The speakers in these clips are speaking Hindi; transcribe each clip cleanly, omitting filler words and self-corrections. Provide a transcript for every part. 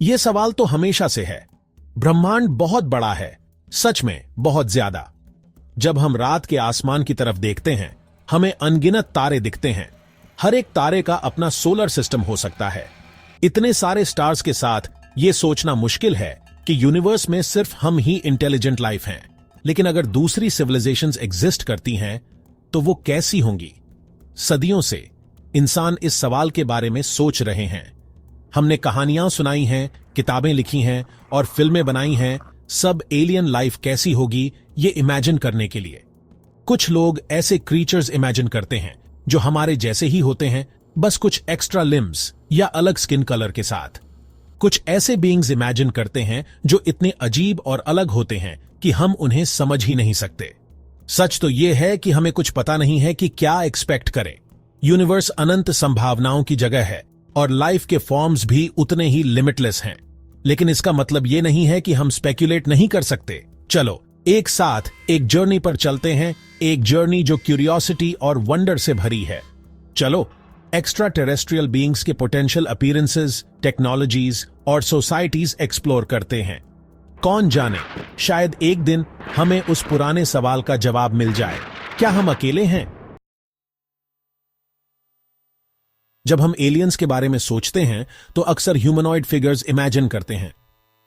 ये सवाल तो हमेशा से है। ब्रह्मांड बहुत बड़ा है, सच में बहुत ज्यादा। जब हम रात के आसमान की तरफ देखते हैं, हमें अनगिनत तारे दिखते हैं। हर एक तारे का अपना सोलर सिस्टम हो सकता है। इतने सारे स्टार्स के साथ यह सोचना मुश्किल है कि यूनिवर्स में सिर्फ हम ही इंटेलिजेंट लाइफ हैं। लेकिन अगर दूसरी सिविलाइजेशंस एग्जिस्ट करती हैं, तो वो कैसी होंगी? सदियों से इंसान इस सवाल के बारे में सोच रहे हैं। हमने कहानियां सुनाई हैं, किताबें लिखी हैं और फिल्में बनाई हैं, सब एलियन लाइफ कैसी होगी ये इमेजिन करने के लिए। कुछ लोग ऐसे क्रीचर्स इमेजिन करते हैं जो हमारे जैसे ही होते हैं, बस कुछ एक्स्ट्रा लिम्स या अलग स्किन कलर के साथ। कुछ ऐसे बीइंग्स इमेजिन करते हैं जो इतने अजीब और अलग होते हैं कि हम उन्हें समझ ही नहीं सकते। सच तो यह है कि हमें कुछ पता नहीं है कि क्या एक्सपेक्ट करें। यूनिवर्स अनंत संभावनाओं की जगह है और लाइफ के फॉर्म्स भी उतने ही लिमिटलेस हैं। लेकिन इसका मतलब यह नहीं है कि हम स्पेक्युलेट नहीं कर सकते। चलो एक साथ एक जर्नी पर चलते हैं, एक जर्नी जो क्यूरियोसिटी और वंडर से भरी है। चलो एक्स्ट्रा टेरेस्ट्रियल बीइंग्स के पोटेंशियल अपीयरेंसेस, टेक्नोलॉजीज और सोसाइटीज एक्सप्लोर करते हैं। कौन जाने, शायद एक दिन हमें उस पुराने सवाल का जवाब मिल जाए, क्या हम अकेले हैं? जब हम एलियंस के बारे में सोचते हैं तो अक्सर ह्यूमनॉइड फिगर्स इमेजिन करते हैं।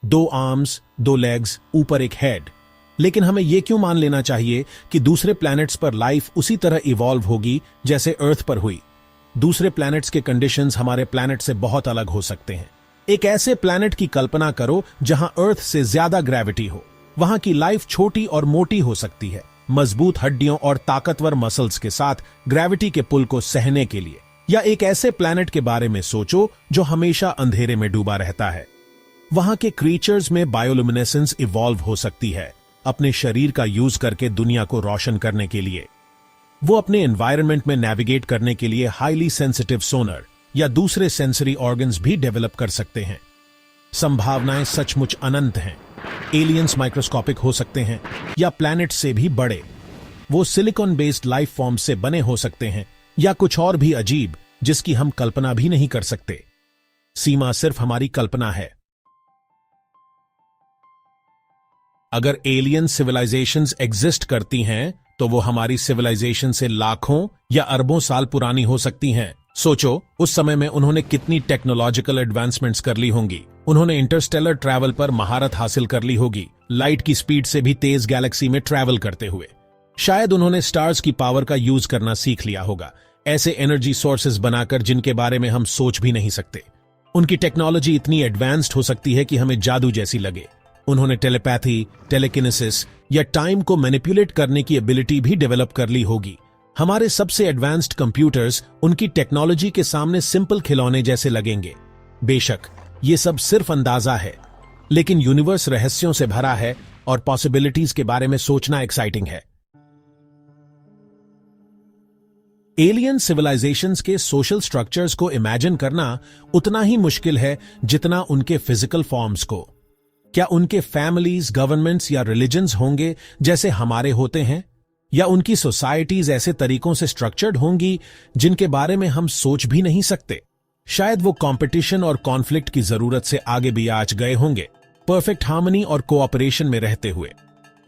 2 आर्म्स, 2 लेग्स, ऊपर एक हेड। लेकिन हमें यह क्यों मान लेना चाहिए कि दूसरे प्लैनेट्स पर लाइफ उसी तरह इवॉल्व होगी जैसे अर्थ पर हुई? दूसरे प्लैनेट्स के कंडीशंस हमारे प्लैनेट से बहुत अलग हो सकते हैं। एक ऐसे प्लैनेट की कल्पना करो जहां अर्थ से ज्यादा ग्रेविटी हो। वहां की लाइफ छोटी और मोटी हो सकती है, मजबूत हड्डियों और ताकतवर मसल्स के साथ ग्रेविटी के पुल को सहने के लिए। या एक ऐसे प्लैनेट के बारे में सोचो जो हमेशा अंधेरे में डूबा रहता है। वहां के क्रीचर्स में बायोल्यूमिनेसेंस इवॉल्व हो सकती है, अपने शरीर का यूज करके दुनिया को रोशन करने के लिए। वो अपने एनवायरनमेंट में नेविगेट करने के लिए हाईली सेंसिटिव सोनर या दूसरे सेंसरी ऑर्गन्स भी डेवलप कर सकते हैं। संभावनाएं सचमुच अनंत हैं। एलियंस माइक्रोस्कोपिक हो सकते हैं या प्लैनेट से भी बड़े। वो सिलिकॉन बेस्ड लाइफ फॉर्म से बने हो सकते हैं या कुछ और भी अजीब जिसकी हम कल्पना भी नहीं कर सकते। सीमा सिर्फ हमारी कल्पना है। अगर एलियन सिविलाइजेशंस एग्जिस्ट करती हैं, तो वो हमारी सिविलाइजेशन से लाखों या अरबों साल पुरानी हो सकती हैं। सोचो, उस समय में उन्होंने कितनी टेक्नोलॉजिकल एडवांसमेंट्स कर ली होंगी। उन्होंने इंटरस्टेलर ट्रैवल पर महारत हासिल कर ली होगी, लाइट की स्पीड से भी तेज गैलेक्सी में ट्रैवल करते हुए। शायद उन्होंने स्टार्स की पावर का यूज करना सीख लिया होगा, ऐसे एनर्जी सोर्सेज बनाकर जिनके बारे में हम सोच भी नहीं सकते। उनकी टेक्नोलॉजी इतनी एडवांस्ड हो सकती है कि हमें जादू जैसी लगे। उन्होंने टेलीपैथी, टेलीकिनेसिस या टाइम को मैनिपुलेट करने की एबिलिटी भी डेवलप कर ली होगी। हमारे सबसे एडवांस्ड कंप्यूटर्स उनकी टेक्नोलॉजी के सामने सिंपल खिलौने जैसे लगेंगे। बेशक ये सब सिर्फ अंदाजा है, लेकिन यूनिवर्स रहस्यों से भरा है और पॉसिबिलिटीज के बारे में सोचना एक्साइटिंग है। एलियन सिविलाइजेशंस के सोशल स्ट्रक्चर्स को इमेजिन करना उतना ही मुश्किल है जितना उनके फिजिकल फॉर्म्स को। क्या उनके फैमिलीज, गवर्नमेंट्स या रिलीजन्स होंगे जैसे हमारे होते हैं? या उनकी सोसाइटीज ऐसे तरीकों से स्ट्रक्चर्ड होंगी जिनके बारे में हम सोच भी नहीं सकते? शायद वो कंपटीशन और कॉन्फ्लिक्ट की जरूरत से आगे भी आज गए होंगे, परफेक्ट हार्मनी और कोऑपरेशन में रहते हुए।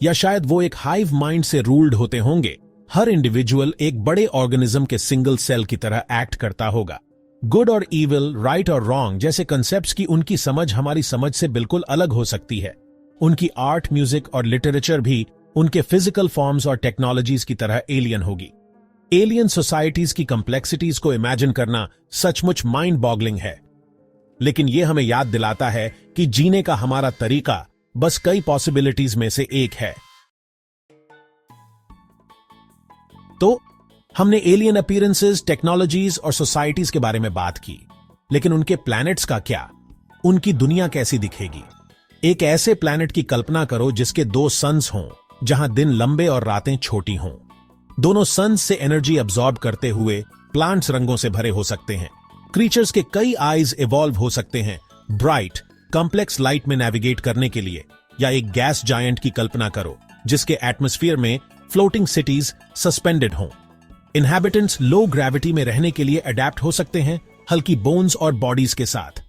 या शायद वो एक हाइव माइंड से रूल्ड होते होंगे, हर इंडिविजुअल एक बड़े ऑर्गेनिज्म के सिंगल सेल की तरह एक्ट करता होगा। गुड और इविल, राइट और रॉन्ग जैसे कंसेप्ट्स की उनकी समझ हमारी समझ से बिल्कुल अलग हो सकती है। उनकी आर्ट, म्यूजिक और लिटरेचर भी उनके फिजिकल फॉर्म्स और टेक्नोलॉजीज की तरह एलियन होगी। एलियन सोसाइटीज की कॉम्प्लेक्सिटीज को इमेजिन करना सचमुच माइंड बॉगलिंग है। लेकिन यह हमें याद दिलाता है कि जीने का हमारा तरीका बस कई पॉसिबिलिटीज में से एक है। तो हमने एलियन अपीयरेंसेस, टेक्नोलॉजीज और सोसाइटीज के बारे में बात की, लेकिन उनके प्लैनेट्स का क्या? उनकी दुनिया कैसी दिखेगी? एक ऐसे प्लैनेट की कल्पना करो जिसके 2 सन्स हों, जहां दिन लंबे और रातें छोटी हों। दोनों सन्स से एनर्जी अब्सॉर्ब करते हुए प्लांट्स रंगों से भरे हो सकते हैं। क्रीचर्स के कई आईज इवॉल्व हो सकते हैं ब्राइट, कॉम्प्लेक्स लाइट में नेविगेट करने के लिए। या एक गैस जायंट की कल्पना करो जिसके एटमॉस्फेयर में फ्लोटिंग सिटीज सस्पेंडेड हों। इनहैबिटेंट्स लो ग्रेविटी में रहने के लिए अडेप्ट हो सकते हैं, हल्की बोन्स और बॉडीज के साथ।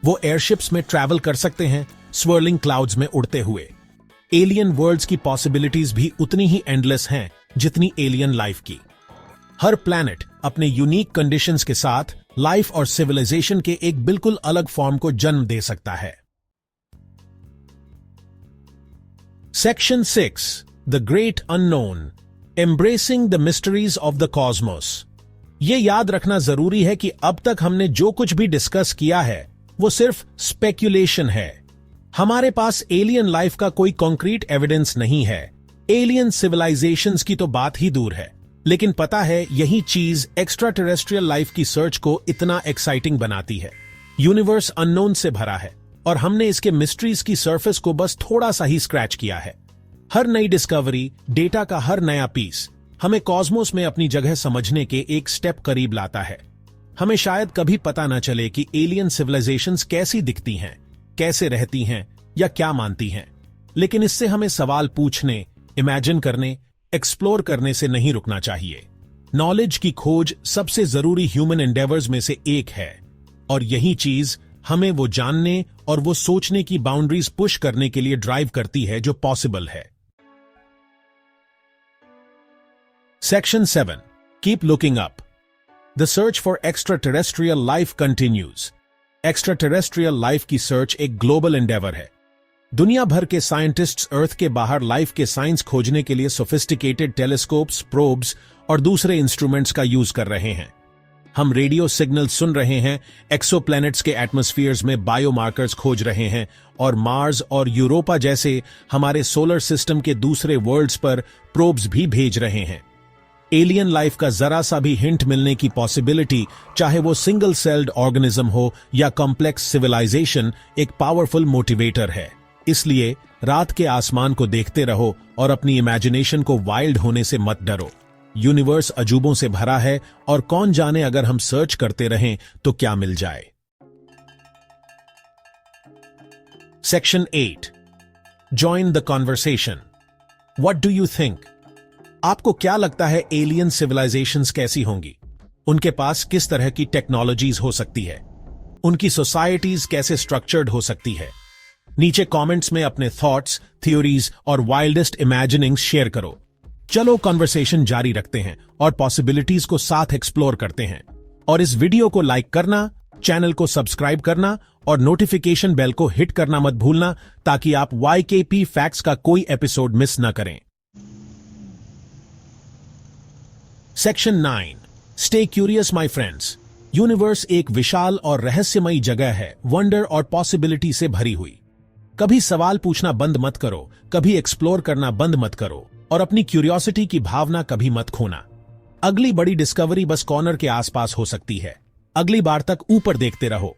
वो एयरशिप्स में ट्रैवल कर सकते हैं, स्वर्लिंग क्लाउड्स में उड़ते हुए। एलियन वर्ल्ड्स की पॉसिबिलिटीज भी उतनी ही एंडलेस हैं जितनी एलियन लाइफ की। हर प्लैनेट अपने यूनिक कंडीशंस के साथ लाइफ और सिविलाइजेशन के एक बिल्कुल अलग फॉर्म को जन्म दे सकता है। Section 6, the great unknown, embracing the mysteries of the cosmos. यह याद रखना जरूरी है कि अब तक हमने जो कुछ भी डिस्कस किया है वो सिर्फ स्पेक्यूलेशन है। हमारे पास एलियन लाइफ का कोई कॉन्क्रीट एविडेंस नहीं है। एलियन सिविलाइजेशंस की तो बात ही दूर है, लेकिन पता है यही चीज एक्स्ट्रा टेरेस्ट्रियल लाइफ की सर्च को इतना एक्साइटिंग बनाती है। यूनिवर्स अननोन से भरा है और हमने इसके मिस्ट्रीज की सरफेस को बस थोड़ा सा ही स्क्रैच किया है। हर नई डिस्कवरी, डेटा का हर नया पीस हमें कॉस्मोस में अपनी जगह समझने के एक स्टेप करीब लाता है। हमें शायद कभी पता न चले कि एलियन सिविलाइजेशंस कैसी दिखती हैं, कैसे रहती हैं या क्या मानती हैं, लेकिन इससे हमें सवाल पूछने, इमेजिन करने, एक्सप्लोर करने से नहीं रुकना चाहिए। नॉलेज की खोज सबसे जरूरी ह्यूमन एंडेवर्स में से एक है और यही चीज हमें वो जानने और वो सोचने की बाउंड्रीज पुश करने के लिए ड्राइव करती है जो पॉसिबल है। Section 7, keep looking up, the search for extra terrestrial life continues. Extra terrestrial life की सर्च एक ग्लोबल एंडेवर है। दुनिया भर के साइंटिस्ट्स अर्थ के बाहर लाइफ के साइंस खोजने के लिए सोफिस्टिकेटेड टेलीस्कोप्स, प्रोब्स और दूसरे इंस्ट्रूमेंट्स का यूज कर रहे हैं। हम रेडियो सिग्नल सुन रहे हैं, एक्सोप्लैनेट्स के एटमॉस्फेयर्स में बायोमार्कर्स खोज रहे हैं और मार्स और यूरोपा जैसे हमारे सोलर सिस्टम के दूसरे वर्ल्ड्स पर प्रोब्स भी भेज रहे हैं। एलियन लाइफ का जरा सा भी हिंट मिलने की पॉसिबिलिटी, चाहे वो सिंगल सेल्ड ऑर्गेनिज्म हो या कॉम्प्लेक्स सिविलाइजेशन, एक पावरफुल मोटिवेटर है। इसलिए रात के आसमान को देखते रहो और अपनी इमेजिनेशन को वाइल्ड होने से मत डरो। यूनिवर्स अजूबों से भरा है और कौन जाने अगर हम सर्च करते रहें तो क्या मिल जाए। Section 8, join the conversation, what do you think? आपको क्या लगता है एलियन सिविलाइजेशंस कैसी होंगी? उनके पास किस तरह की टेक्नोलॉजीज हो सकती है? उनकी सोसाइटीज कैसे स्ट्रक्चर्ड हो सकती है? नीचे कमेंट्स में अपने थॉट्स, थ्योरीज और वाइल्डेस्ट इमेजिनिंग्स शेयर करो। चलो कॉन्वर्सेशन जारी रखते हैं और पॉसिबिलिटीज को साथ एक्सप्लोर करते हैं। और इस वीडियो को लाइक करना, चैनल को सब्सक्राइब करना और नोटिफिकेशन बेल को हिट करना मत भूलना ताकि आप YKP फैक्ट्स का कोई एपिसोड मिस न करें। Section 9, stay curious my friends. Universe एक विशाल और रहस्यमयी जगह है, वंडर और पॉसिबिलिटी से भरी हुई। कभी सवाल पूछना बंद मत करो, कभी एक्सप्लोर करना बंद मत करो और अपनी क्यूरियोसिटी की भावना कभी मत खोना। अगली बड़ी डिस्कवरी बस कॉर्नर के आसपास हो सकती है। अगली बार तक ऊपर देखते रहो।